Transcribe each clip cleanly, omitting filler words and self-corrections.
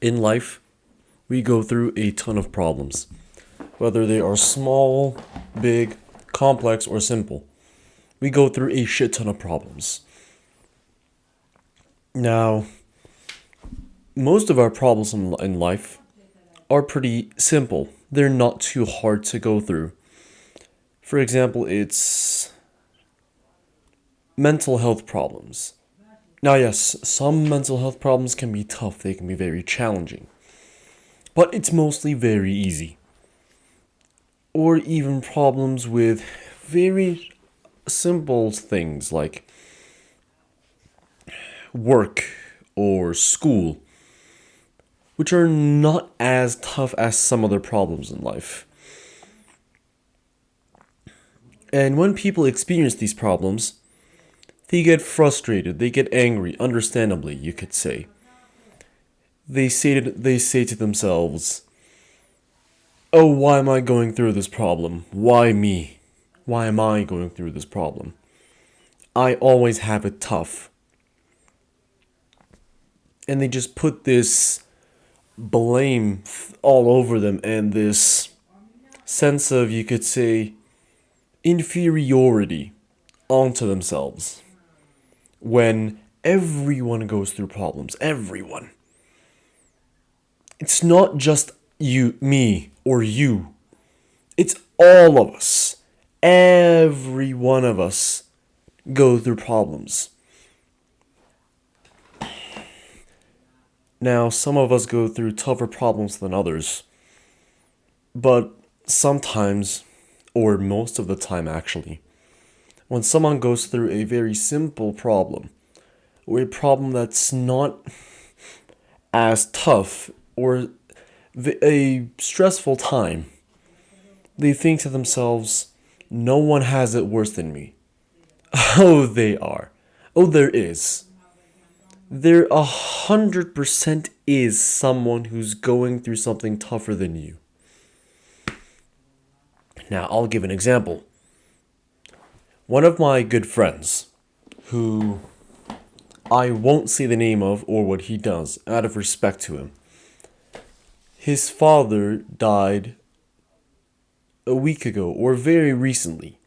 In life, we go through a ton of problems, whether they are small, big, complex, or simple. We go through a shit ton of problems. Now, most of our problems in life are pretty simple. They're not too hard to go through. For example, it's mental health problems. Now, yes, some mental health problems can be tough, they can be very challenging, but it's mostly very easy. Or even problems with very simple things like work or school, which are not as tough as some other problems in life. And when people experience these problems, they get frustrated, they get angry, understandably, you could say. They say to themselves, "Oh, why am I going through this problem? Why me? Why am I going through this problem? I always have it tough." And they just put this blame all over them and this sense of, you could say, inferiority onto themselves when everyone goes through problems. Everyone. It's not just you, me, or you. It's all of us. Every one of us go through problems. Now, some of us go through tougher problems than others, but sometimes, or most of the time actually, when someone goes through a very simple problem, or a problem that's not as tough, or a stressful time, they think to themselves, "No one has it worse than me." Oh, they are. Oh, there is. There 100% is someone who's going through something tougher than you. Now, I'll give an example. One of my good friends, who I won't say the name of or what he does out of respect to him, his father died a week ago or very recently.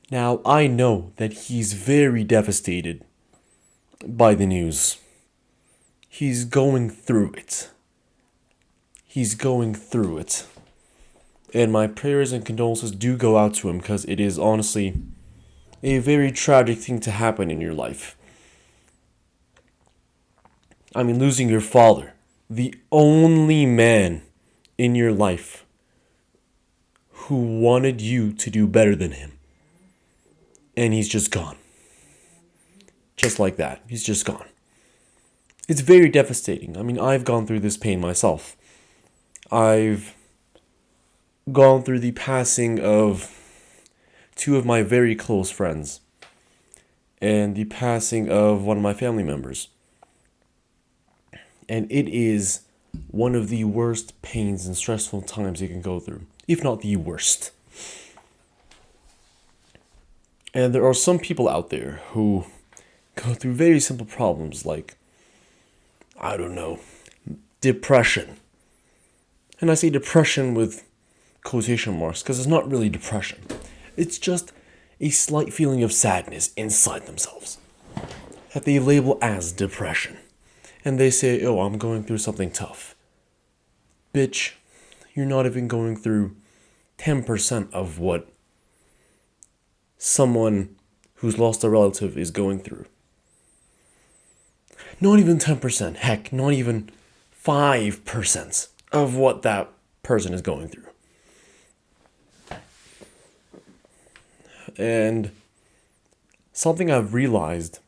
Now, I know that he's very devastated by the news. He's going through it. He's going through it. And my prayers and condolences do go out to him because it is honestly a very tragic thing to happen in your life. I mean, losing your father, the only man in your life who wanted you to do better than him. And he's just gone. Just like that. He's just gone. It's very devastating. I mean, I've gone through this pain myself. I've gone through the passing of two of my very close friends and the passing of one of my family members. And it is one of the worst pains and stressful times you can go through, if not the worst. And there are some people out there who go through very simple problems like, I don't know, depression. And I say depression with quotation marks because it's not really depression. It's just a slight feeling of sadness inside themselves that they label as depression. And they say, "Oh, I'm going through something tough." Bitch, you're not even going through 10% of what someone who's lost a relative is going through. Not even 10%, heck, not even 5% of what that person is going through. And something I've realized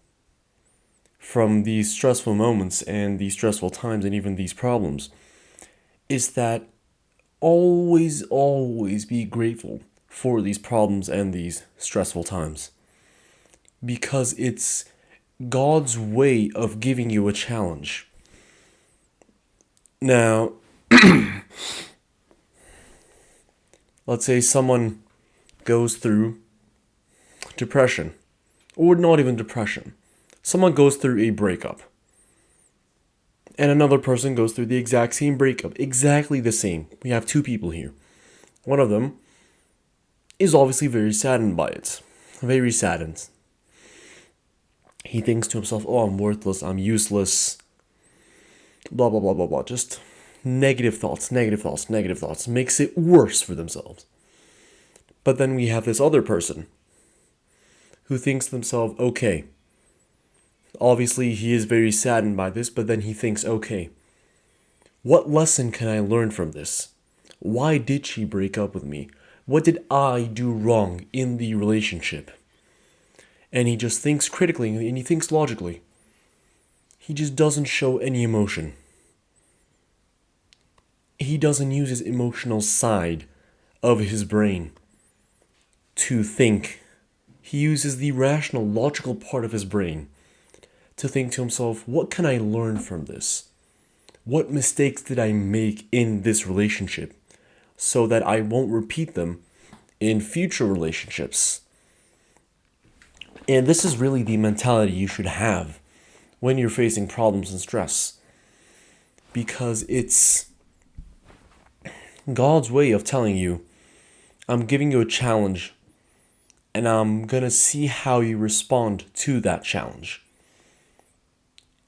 from these stressful moments and these stressful times and even these problems is that always be grateful for these problems and these stressful times. Because it's God's way of giving you a challenge. Now, let's say someone goes through depression, or not even depression. Someone goes through a breakup. And another person goes through the exact same breakup, exactly the same. We have two people here. One of them is obviously very saddened by it. Very saddened. He thinks to himself, oh, I'm worthless, I'm useless, blah, blah, blah, blah, blah. Just negative thoughts, negative thoughts, negative thoughts. Makes it worse for themselves. But then we have this other person who thinks to themselves, okay, obviously he is very saddened by this, but then he thinks, okay, what lesson can I learn from this? Why did she break up with me? What did I do wrong in the relationship? And he just thinks critically and he thinks logically. He just doesn't show any emotion. He doesn't use his emotional side of his brain to think. He uses the rational, logical part of his brain to think to himself, what can I learn from this? What mistakes did I make in this relationship so that I won't repeat them in future relationships? And this is really the mentality you should have when you're facing problems and stress. Because it's God's way of telling you, I'm giving you a challenge and I'm gonna see how you respond to that challenge.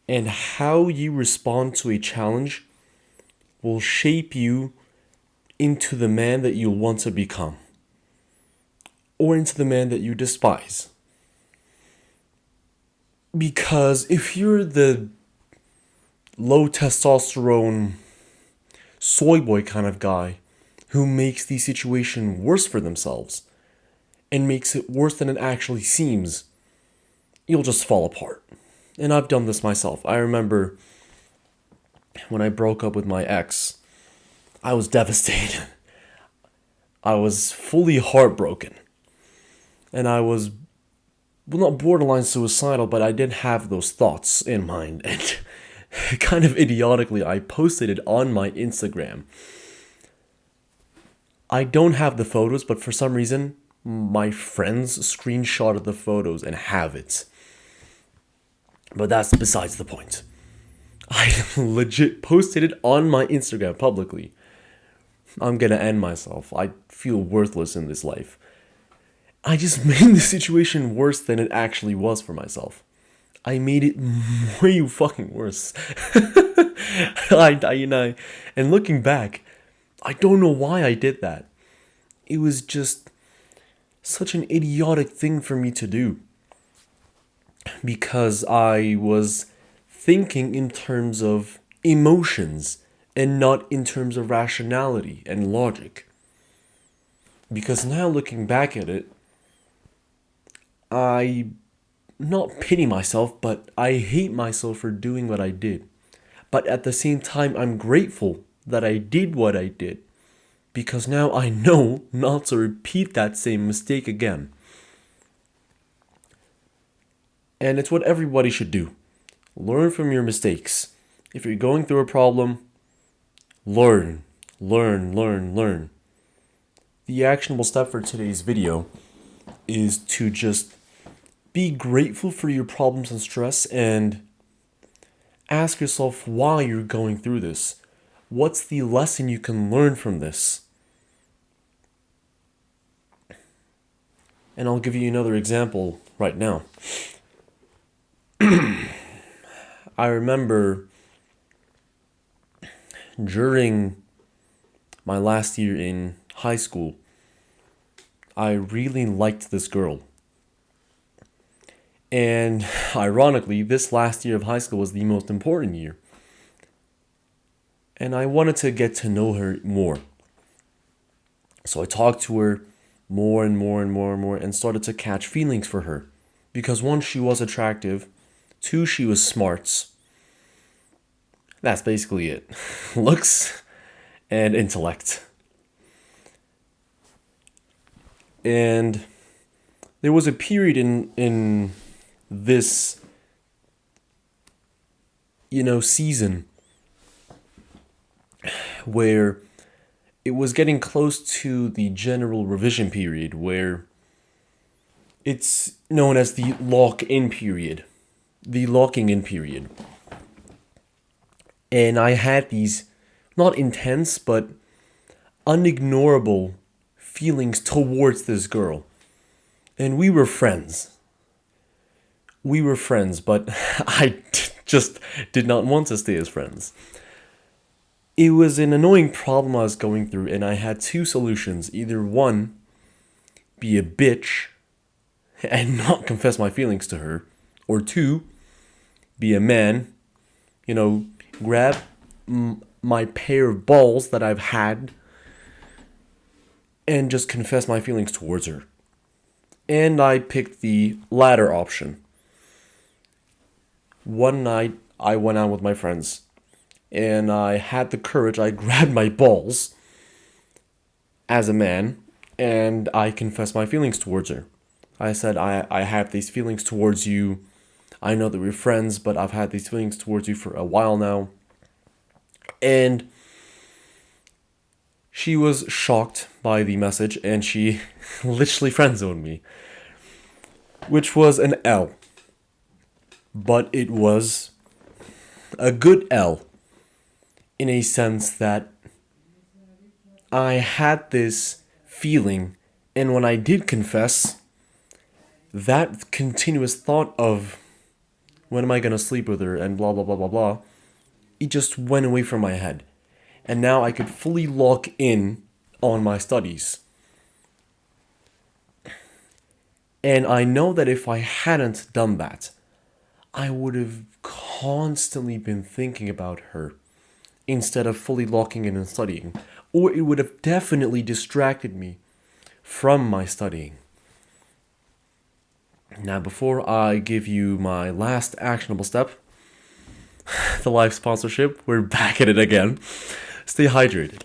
And how you respond to a challenge will shape you into the man that you want to become, or into the man that you despise. Because if you're the low testosterone soy boy kind of guy who makes the situation worse for themselves and makes it worse than it actually seems, you'll just fall apart. And I've done this myself. I remember when I broke up with my ex, I was devastated. I was fully heartbroken. And I was, well, not borderline suicidal, but I did have those thoughts in mind. And kind of idiotically, I posted it on my Instagram. I don't have the photos, but for some reason, my friends screenshotted the photos and have it. But that's besides the point. I legit posted it on my Instagram publicly. I'm gonna end myself. I feel worthless in this life. I just made the situation worse than it actually was for myself. I made it way fucking worse. And looking back, I don't know why I did that. It was just such an idiotic thing for me to do. Because I was thinking in terms of emotions and not in terms of rationality and logic. Because now looking back at it, I not pity myself, but I hate myself for doing what I did. But at the same time, I'm grateful that I did what I did. Because now I know not to repeat that same mistake again. And it's what everybody should do. Learn from your mistakes. If you're going through a problem, learn. The actionable step for today's video is to just be grateful for your problems and stress and ask yourself why you're going through this. What's the lesson you can learn from this? And I'll give you another example right now. I remember during my last year in high school, I really liked this girl. And ironically, this last year of high school was the most important year. And I wanted to get to know her more. So I talked to her more and started to catch feelings for her. Because one, she was attractive. Two, she was smart. That's basically it. Looks and intellect. And there was a period in this, season where it was getting close to the general revision period, where it's known as the lock-in period. The locking in period. And I had these not intense, but unignorable feelings towards this girl. And we were friends. We were friends, but just did not want to stay as friends. It was an annoying problem I was going through, and I had two solutions. Either one, be a bitch and not confess my feelings to her, or two, be a man, grab my pair of balls that I've had and just confess my feelings towards her. And I picked the latter option. One night, I went out with my friends, and I had the courage, I grabbed my balls as a man, and I confessed my feelings towards her. I said, I have these feelings towards you. I know that we're friends, but I've had these feelings towards you for a while now. And she was shocked by the message, and she literally friend-zoned me, which was an L. But it was a good L in a sense that I had this feeling, and when I did confess, that continuous thought of when am I gonna sleep with her and blah blah blah blah blah, it just went away from my head. And now I could fully lock in on my studies. And I know that if I hadn't done that, I would have constantly been thinking about her instead of fully locking in and studying. Or it would have definitely distracted me from my studying. Now, before I give you my last actionable step, the live sponsorship, we're back at it again. Stay hydrated.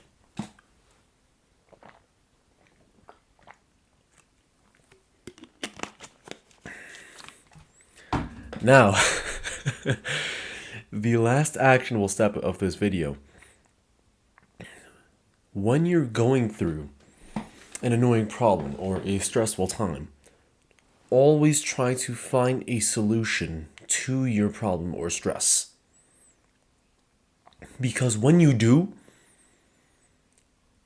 Now, the last actionable step of this video. When you're going through an annoying problem or a stressful time, always try to find a solution to your problem or stress. Because when you do,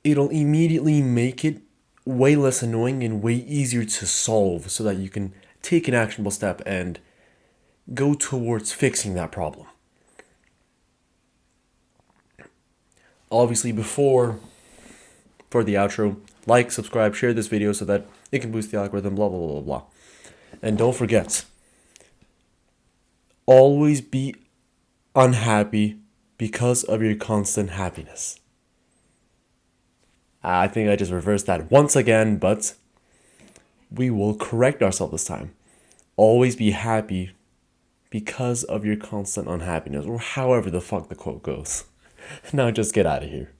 it'll immediately make it way less annoying and way easier to solve so that you can take an actionable step and go towards fixing that problem. Obviously, for the outro, like, subscribe, share this video so that it can boost the algorithm, blah, blah, blah, blah, blah. And don't forget, always be unhappy because of your constant happiness. I think I just reversed that once again, but we will correct ourselves this time. Always be happy because of your constant unhappiness, or however the fuck the quote goes. Now just get out of here.